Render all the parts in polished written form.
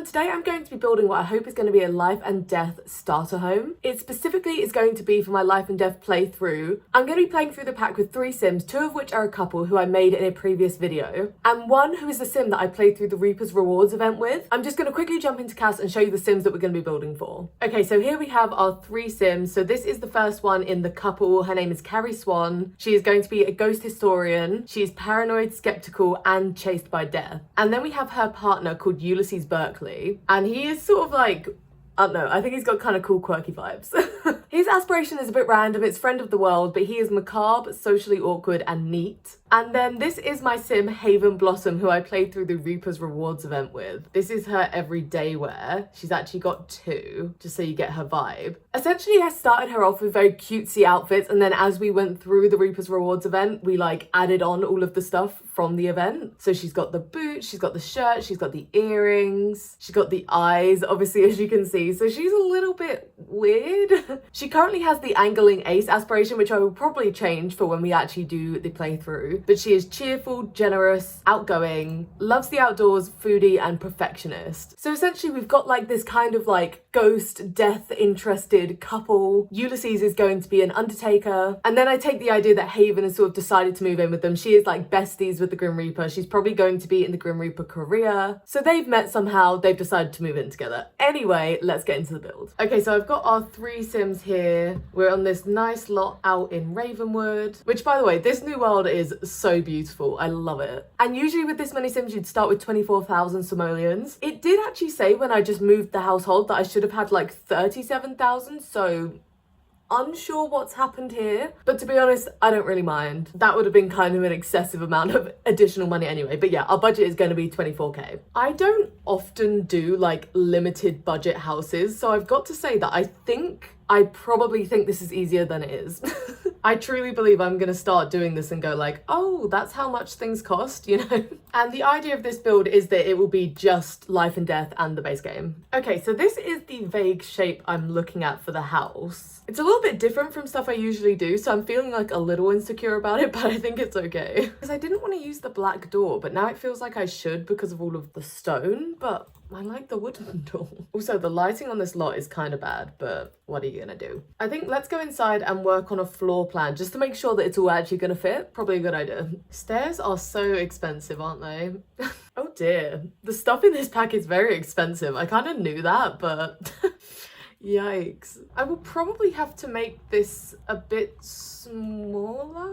today I'm going to be building what I hope is going to be a life and death starter home. It specifically is going to be for my life and death playthrough. I'm going to be playing through the pack with 3 Sims, 2 of which are a couple who I made in a previous video, and 1 who is the Sim that I played through the Reaper's Rewards event with. I'm just going to quickly jump into CAS and show you the Sims that we're going to be building for. Okay, so here we have our 3 Sims. So this is the first one in the couple. Her name is Carrie Swan. She is going to be a ghost historian. She is paranoid, skeptical, and chased by death. And then we have her partner called Berkeley, and he is sort of like, I don't know, I think he's got kind of cool, quirky vibes. His aspiration is a bit random. It's friend of the world, but he is macabre, socially awkward, and neat. And then this is my Sim, Haven Blossom, who I played through the Reaper's Rewards event with. This is her everyday wear. She's actually got 2, just so you get her vibe. Essentially, I started her off with very cutesy outfits, and then as we went through the Reaper's Rewards event, we like added on all of the stuff from the event. So she's got the boots, she's got the shirt, she's got the earrings, she's got the eyes, obviously, as you can see. So she's a little bit weird. She currently has the angling ace aspiration, which I will probably change for when we actually do the playthrough. But she is cheerful, generous, outgoing, loves the outdoors, foodie, and perfectionist. So essentially we've got like this kind of like ghost, death interested couple. Ulysses is going to be an undertaker. And then I take the idea that Haven has sort of decided to move in with them. She is like besties with the Grim Reaper. She's probably going to be in the Grim Reaper career. So they've met somehow, they've decided to move in together. Anyway, let's get into the build. Okay, so I've got our 3 Sims here. We're on this nice lot out in Ravenwood, which by the way, this new world is so beautiful. I love it. And usually with this many Sims, you'd start with 24,000 simoleons. It did actually say when I just moved the household that I should have had like 37,000, so unsure what's happened here, but to be honest, I don't really mind. That would have been kind of an excessive amount of additional money anyway, but yeah, our budget is going to be 24k. I don't often do like limited budget houses, so I've got to say that I probably think this is easier than it is. I truly believe I'm going to start doing this and go like, oh, that's how much things cost, you know? And the idea of this build is that it will be just life and death and the base game. Okay, so this is the vague shape I'm looking at for the house. It's a little bit different from stuff I usually do, so I'm feeling like a little insecure about it, but I think it's okay. Because I didn't want to use the black door, but now it feels like I should because of all of the stone, but I like the wooden door. Also, the lighting on this lot is kind of bad, but what are you gonna do? I think let's go inside and work on a floor plan just to make sure that it's all actually gonna fit. Probably a good idea. Stairs are so expensive, aren't they? Oh dear. The stuff in this pack is very expensive. I kind of knew that, but yikes. I will probably have to make this a bit smaller.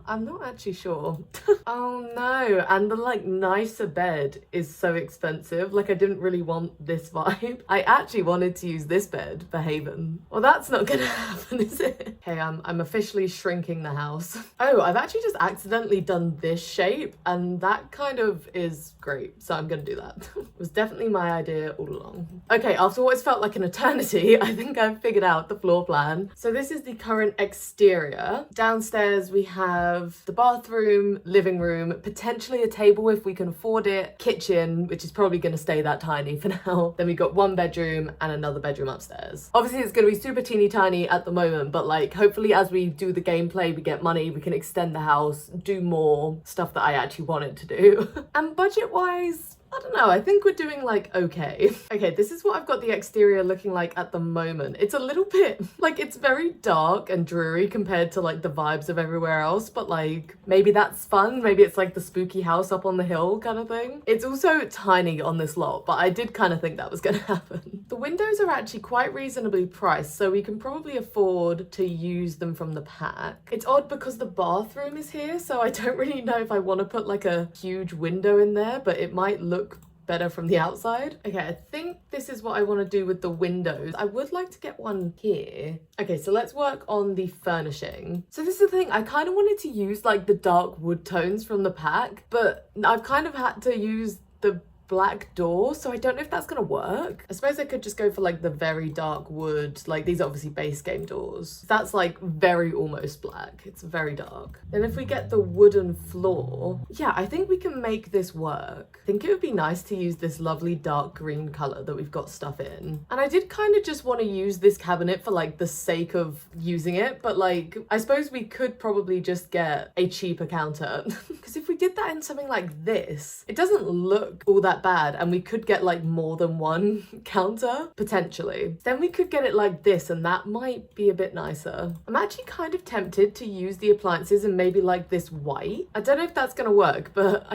I'm not actually sure. Oh no, and the like nicer bed is so expensive. Like I didn't really want this vibe. I actually wanted to use this bed for Haven. Well, that's not gonna happen, is it? Okay, I'm officially shrinking the house. Oh, I've actually just accidentally done this shape, and that kind of is great, so I'm gonna do that. It was definitely my idea all along. Okay, after what has felt like an eternity, I think I've figured out the floor plan. So this is the current exterior. Downstairs we have the bathroom, living room, potentially a table if we can afford it, kitchen, which is probably going to stay that tiny for now. Then we got 1 bedroom and another bedroom upstairs. Obviously it's going to be super teeny tiny at the moment, but like hopefully as we do the gameplay, we get money, we can extend the house, do more stuff that I actually wanted to do. And budget wise, I don't know, I think we're doing like okay. Okay, this is what I've got the exterior looking like at the moment. It's a little bit, like it's very dark and dreary compared to like the vibes of everywhere else, but like maybe that's fun. Maybe it's like the spooky house up on the hill kind of thing. It's also tiny on this lot, but I did kind of think that was gonna happen. The windows are actually quite reasonably priced, so we can probably afford to use them from the pack. It's odd because the bathroom is here, so I don't really know if I want to put like a huge window in there, but it might look better from the outside. Okay, I think this is what I want to do with the windows. I would like to get one here. Okay, so let's work on the furnishing. So this is the thing, I kind of wanted to use like the dark wood tones from the pack, but I've kind of had to use the black door, so I don't know if that's gonna work. I suppose I could just go for like the very dark wood, like these are obviously base game doors. That's like very almost black, it's very dark. Then if we get the wooden floor, yeah, I think we can make this work. I think it would be nice to use this lovely dark green color that we've got stuff in. And I did kind of just want to use this cabinet for like the sake of using it, but like I suppose we could probably just get a cheaper counter because if we did that in something like this, it doesn't look all that that bad, and we could get like more than one counter, potentially. Then we could get it like this, and that might be a bit nicer. I'm actually kind of tempted to use the appliances and maybe like this white. I don't know if that's gonna work, but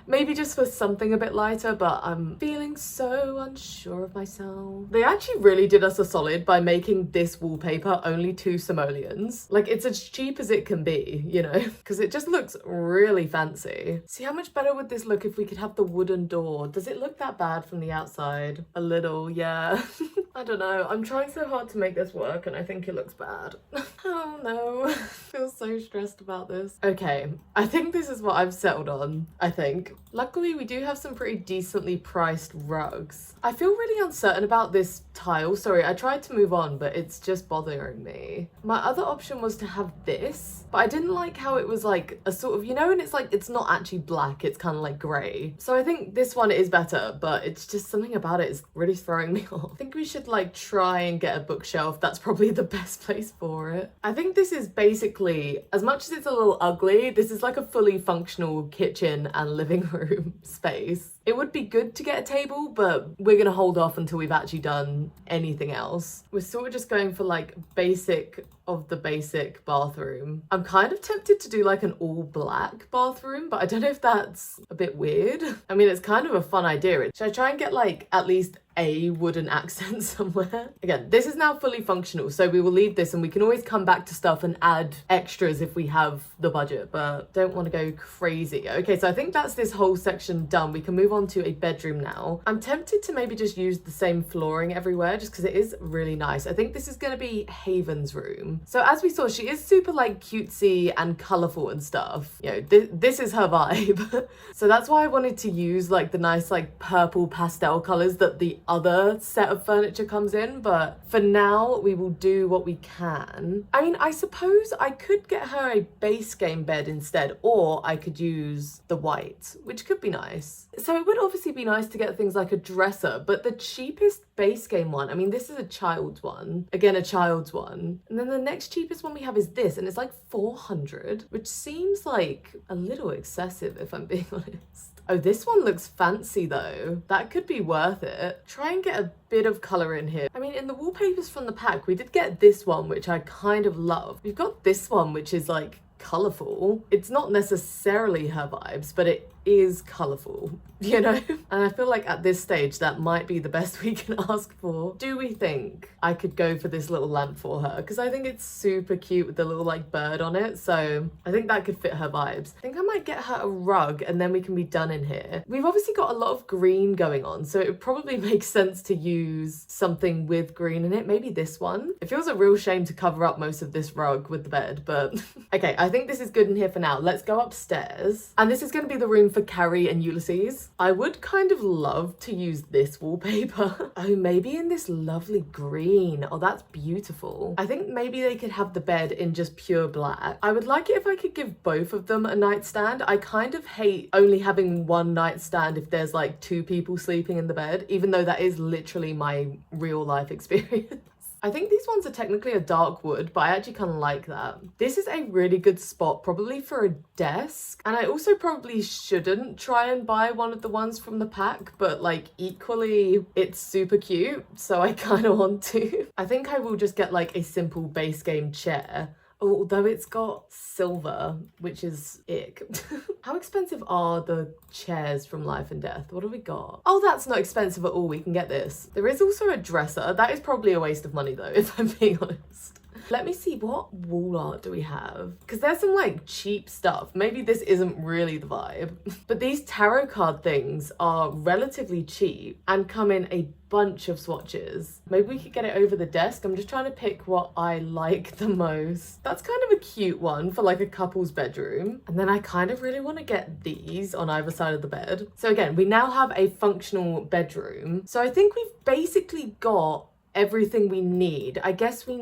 maybe just for something a bit lighter, but I'm feeling so unsure of myself. They actually really did us a solid by making this wallpaper only 2 simoleons. Like, it's as cheap as it can be, you know, because it just looks really fancy. See, how much better would this look if we could have the wooden door? Does it look that bad from the outside? A little, yeah. I don't know. I'm trying so hard to make this work and I think it looks bad. Oh no. I feel so stressed about this. Okay, I think this is what I've settled on, I think. Luckily, we do have some pretty decently priced rugs. I feel really uncertain about this tile. Sorry, I tried to move on, but it's just bothering me. My other option was to have this, but I didn't like how it was like a sort of, you know, and it's like, it's not actually black, it's kind of like grey. So I think this one is better, but it's just something about it is really throwing me off. I think we should like try and get a bookshelf. That's probably the best place for it. I think this is basically, as much as it's a little ugly, this is like a fully functional kitchen and living room space. It would be good to get a table, but we're gonna hold off until we've actually done anything else. We're sort of just going for like basic of the basic bathroom. I'm kind of tempted to do like an all black bathroom, but I don't know if that's a bit weird. I mean, it's kind of a fun idea. Should I try and get like at least a wooden accent somewhere? Again, this is now fully functional, so we will leave this and we can always come back to stuff and add extras if we have the budget, but don't want to go crazy. Okay, so I think that's this whole section done. We can move on to a bedroom now. I'm tempted to maybe just use the same flooring everywhere just because it is really nice. I think this is going to be Haven's room. So as we saw, she is super like cutesy and colourful and stuff. You know, this is her vibe. So that's why I wanted to use like the nice like purple pastel colours that the other set of furniture comes in, but for now we will do what we can. I mean, I suppose I could get her a base game bed instead, or I could use the white, which could be nice. So it would obviously be nice to get things like a dresser, but the cheapest base game one, I mean, this is a child's one, again a child's one, and then the next cheapest one we have is this, and it's like 400, which seems like a little excessive if I'm being honest. Oh, this one looks fancy though. That could be worth it. Try and get a bit of colour in here. I mean, in the wallpapers from the pack, we did get this one, which I kind of love. We've got this one, which is like colourful. It's not necessarily her vibes, but it is colourful, you know? And I feel like at this stage, that might be the best we can ask for. Do we think I could go for this little lamp for her? Because I think it's super cute with the little like bird on it. So I think that could fit her vibes. I think I might get her a rug and then we can be done in here. We've obviously got a lot of green going on, so it would probably make sense to use something with green in it. Maybe this one. It feels a real shame to cover up most of this rug with the bed, but okay, I think this is good in here for now. Let's go upstairs. And this is going to be the room for Carrie and Ulysses. I would kind of love to use this wallpaper. Oh, maybe in this lovely green. Oh, that's beautiful. I think maybe they could have the bed in just pure black. I would like it if I could give both of them a nightstand. I kind of hate only having one nightstand if there's like 2 people sleeping in the bed, even though that is literally my real life experience. I think these ones are technically a dark wood, but I actually kind of like that. This is a really good spot, probably for a desk. And I also probably shouldn't try and buy one of the ones from the pack, but like equally, it's super cute. So I kind of want to. I think I will just get like a simple base game chair. Although it's got silver, which is ick. How expensive are the chairs from Life and Death? What have we got? Oh, that's not expensive at all. We can get this. There is also a dresser. That is probably a waste of money though, if I'm being honest. Let me see, what wall art do we have? Because there's some like cheap stuff. Maybe this isn't really the vibe. But these tarot card things are relatively cheap and come in a bunch of swatches. Maybe we could get it over the desk. I'm just trying to pick what I like the most. That's kind of a cute one for like a couple's bedroom. And then I kind of really want to get these on either side of the bed. So again, we now have a functional bedroom. So I think we've basically got everything we need. I guess we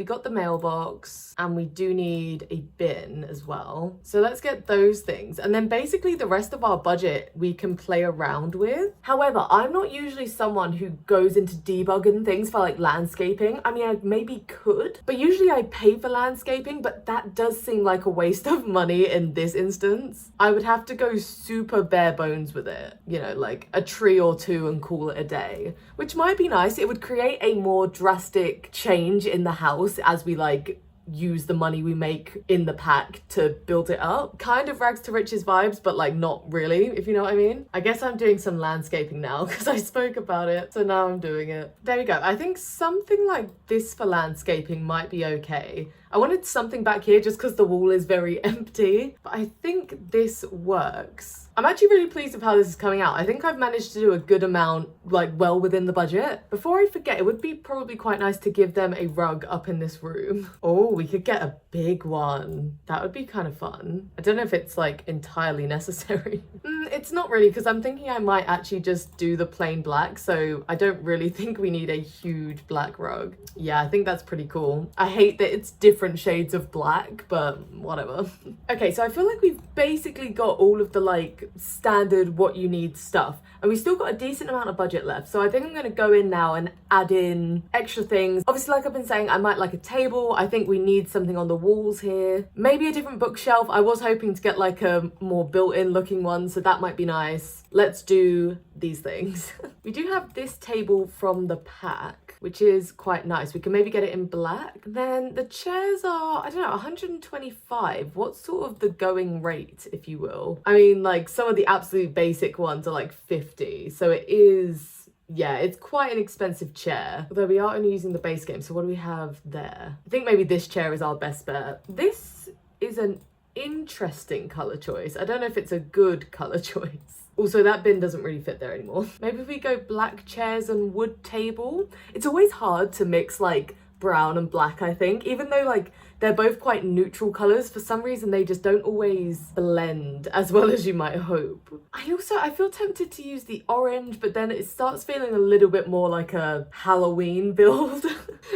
got the mailbox and we do need a bin as well. So let's get those things. And then basically the rest of our budget we can play around with. However, I'm not usually someone who goes into debugging things for like landscaping. I mean, I maybe could, but usually I pay for landscaping, but that does seem like a waste of money in this instance. I would have to go super bare bones with it, you know, like a tree or two and call it a day, which might be nice. It would create a more drastic change in the house as we like use the money we make in the pack to build it up. Kind of rags to riches vibes, but like not really, if you know what I mean. I guess I'm doing some landscaping now because I spoke about it, so now I'm doing it. There we go. I think something like this for landscaping might be okay. I wanted something back here just because the wall is very empty, but I think this works. I'm actually really pleased with how this is coming out. I think I've managed to do a good amount, like well within the budget. Before I forget, it would be probably quite nice to give them a rug up in this room. Oh, we could get a big one. That would be kind of fun. I don't know if it's like entirely necessary. It's not really, because I'm thinking I might actually just do the plain black, so I don't really think we need a huge black rug. Yeah, I think that's pretty cool. I hate that it's different shades of black, but whatever. Okay, so I feel like we've basically got all of the like standard what you need stuff, and we still got a decent amount of budget left. So I think I'm going to go in now and add in extra things. Obviously, like I've been saying, I might like a table. I think we need something on the walls here. Maybe a different bookshelf. I was hoping to get like a more built-in looking one, so that might be nice. Let's do these things. We do have this table from the pack, which is quite nice. We can maybe get it in black. Then the chairs are, I don't know, 125. What's sort of the going rate, if you will? I mean, like some of the absolute basic ones are like 50. So it is, yeah, it's quite an expensive chair. Although we are only using the base game. So what do we have there? I think maybe this chair is our best bet. This is an interesting color choice. I don't know if it's a good color choice. Also, that bin doesn't really fit there anymore. Maybe if we go black chairs and wood table. It's always hard to mix like brown and black, I think. Even though like they're both quite neutral colors, for some reason they just don't always blend as well as you might hope. I feel tempted to use the orange, but then it starts feeling a little bit more like a Halloween build,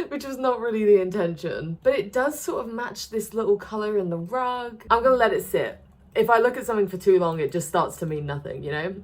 which was not really the intention. But it does sort of match this little color in the rug. I'm gonna let it sit. If I look at something for too long, it just starts to mean nothing, you know?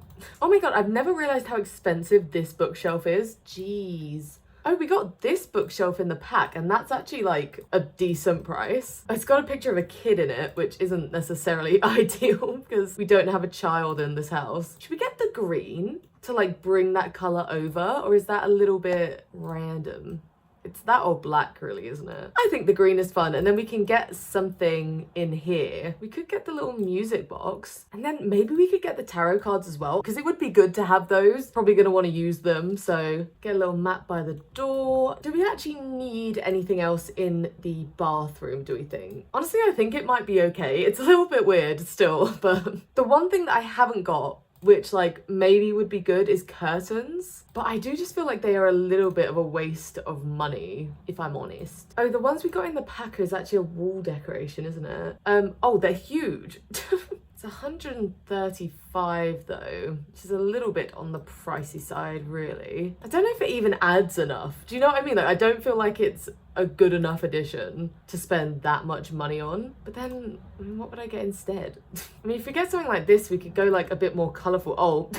Oh my God, I've never realized how expensive this bookshelf is. Jeez. Oh, we got this bookshelf in the pack, and that's actually like a decent price. It's got a picture of a kid in it, which isn't necessarily ideal because we don't have a child in this house. Should we get the green to like bring that color over, or is that a little bit random? It's that or black really, isn't it? I think the green is fun, and then we can get something in here. We could get the little music box, and then maybe we could get the tarot cards as well, because it would be good to have those. Probably gonna want to use them, so get a little mat by the door. Do we actually need anything else in the bathroom, do we think? Honestly, I think it might be okay. It's a little bit weird still, but the one thing that I haven't got, which like maybe would be good, is curtains. But I do just feel like they are a little bit of a waste of money, if I'm honest. Oh, the ones we got in the pack is actually a wall decoration, isn't it? Oh, they're huge. It's 135 though, which is a little bit on the pricey side, really. I don't know if it even adds enough. Do you know what I mean? Like, I don't feel like it's a good enough addition to spend that much money on. But then, I mean, what would I get instead? I mean, if we get something like this, we could go like a bit more colourful. Oh,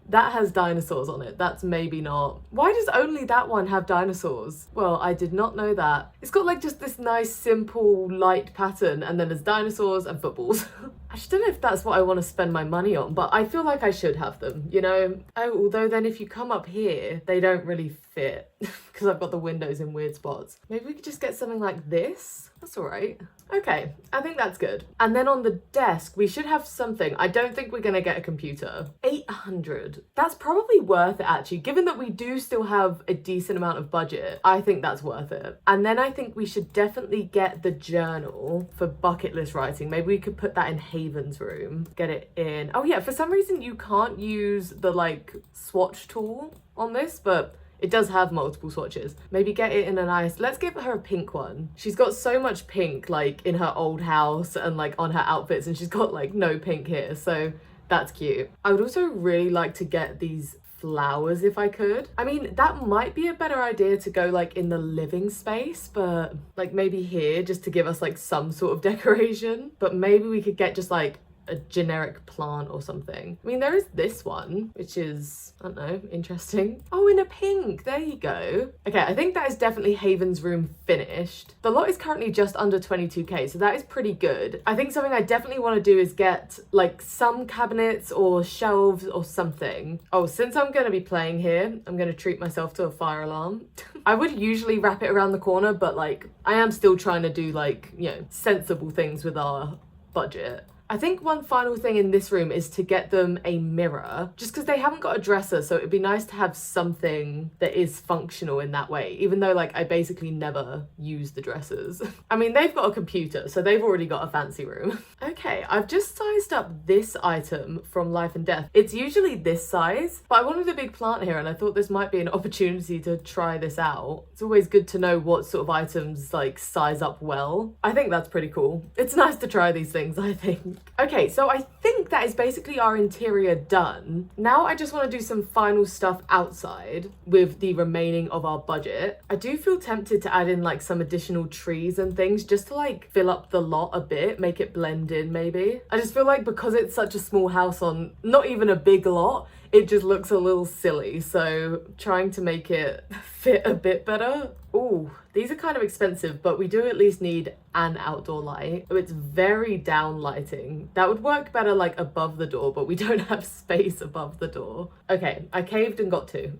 that has dinosaurs on it. That's maybe not. Why does only that one have dinosaurs? Well, I did not know that. It's got like just this nice, simple, light pattern, and then there's dinosaurs and footballs. I just don't know if that's what I want to spend my money on, but I feel like I should have them, you know? Oh, although then if you come up here, they don't really fit because I've got the windows in weird spots. Maybe we could just get something like this. That's all right. Okay, I think that's good. And then on the desk, we should have something. I don't think we're gonna get a computer. 800. That's probably worth it actually. Given that we do still have a decent amount of budget, I think that's worth it. And then I think we should definitely get the journal for bucket list writing. Maybe we could put that in Haven's room. Get it in. Oh yeah, for some reason you can't use the like swatch tool on this, but it does have multiple swatches. Maybe get it in a nice, let's give her a pink one. She's got so much pink like in her old house and like on her outfits, and she's got like no pink here, so that's cute. I would also really like to get these flowers if I could. I mean, that might be a better idea to go like in the living space, but like maybe here just to give us like some sort of decoration. But maybe we could get just like a generic plant or something. I mean, there is this one, which is, I don't know, interesting. Oh, in a pink, there you go. Okay, I think that is definitely Haven's room finished. The lot is currently just under 22k, so that is pretty good. I think something I definitely want to do is get like some cabinets or shelves or something. Oh, since I'm going to be playing here, I'm going to treat myself to a fire alarm. I would usually wrap it around the corner, but like I am still trying to do like, you know, sensible things with our budget. I think one final thing in this room is to get them a mirror, just because they haven't got a dresser, so it'd be nice to have something that is functional in that way, even though like I basically never use the dressers. I mean, they've got a computer, so they've already got a fancy room. Okay, I've just sized up this item from Life and Death. It's usually this size, but I wanted a big plant here and I thought this might be an opportunity to try this out. It's always good to know what sort of items like size up well. I think that's pretty cool. It's nice to try these things, I think. Okay, so I think that is basically our interior done. Now I just want to do some final stuff outside with the remaining of our budget. I do feel tempted to add in like some additional trees and things just to like fill up the lot a bit, make it blend in maybe. I just feel like because it's such a small house on not even a big lot, it just looks a little silly. So trying to make it fit a bit better. Ooh, these are kind of expensive, but we do at least need an outdoor light. Oh, it's very down lighting. That would work better like above the door, but we don't have space above the door. Okay, I caved and got two.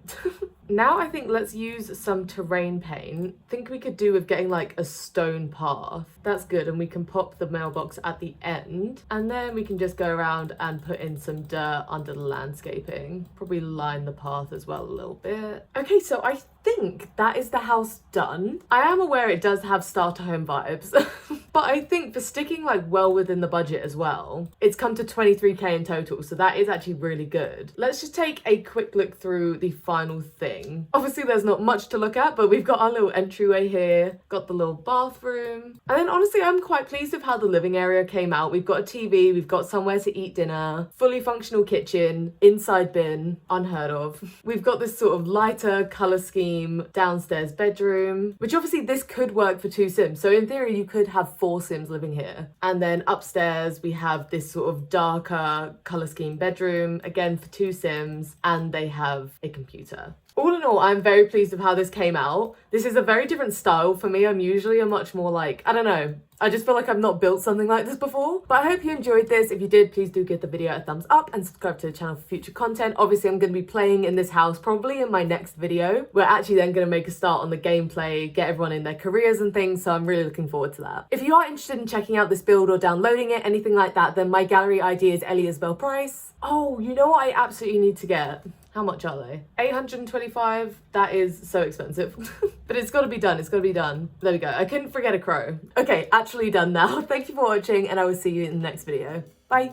Now I think let's use some terrain paint. Think we could do with getting like a stone path. That's good, and we can pop the mailbox at the end. And then we can just go around and put in some dirt under the landscaping. Probably line the path as well a little bit. Okay, so I think that is the house done. I am aware it does have starter home vibes, but I think for sticking like well within the budget as well, it's come to 23k in total, so that is actually really good. Let's just take a quick look through the final thing. Obviously there's not much to look at, but we've got our little entryway here, got the little bathroom, and then honestly I'm quite pleased with how the living area came out. We've got a TV, we've got somewhere to eat dinner, fully functional kitchen, inside bin, unheard of. We've got this sort of lighter colour scheme downstairs bedroom, which obviously this could work for 2 Sims. So in theory, you could have 4 Sims living here. And then upstairs, we have this sort of darker color scheme bedroom, again for 2 Sims, and they have a computer. All in all, I'm very pleased with how this came out. This is a very different style for me. I'm usually a much more like, I don't know, I just feel like I've not built something like this before. But I hope you enjoyed this. If you did, please do give the video a thumbs up and subscribe to the channel for future content. Obviously, I'm going to be playing in this house probably in my next video. We're actually then going to make a start on the gameplay, get everyone in their careers and things, so I'm really looking forward to that. If you are interested in checking out this build or downloading it, anything like that, then my gallery ID is EllieIsobelPrice. Oh, you know what I absolutely need to get? How much are they? 825? That is so expensive. But it's got to be done. It's got to be done. There we go. I couldn't forget a crow. Okay, actually done now. Thank you for watching, and I will see you in the next video. Bye.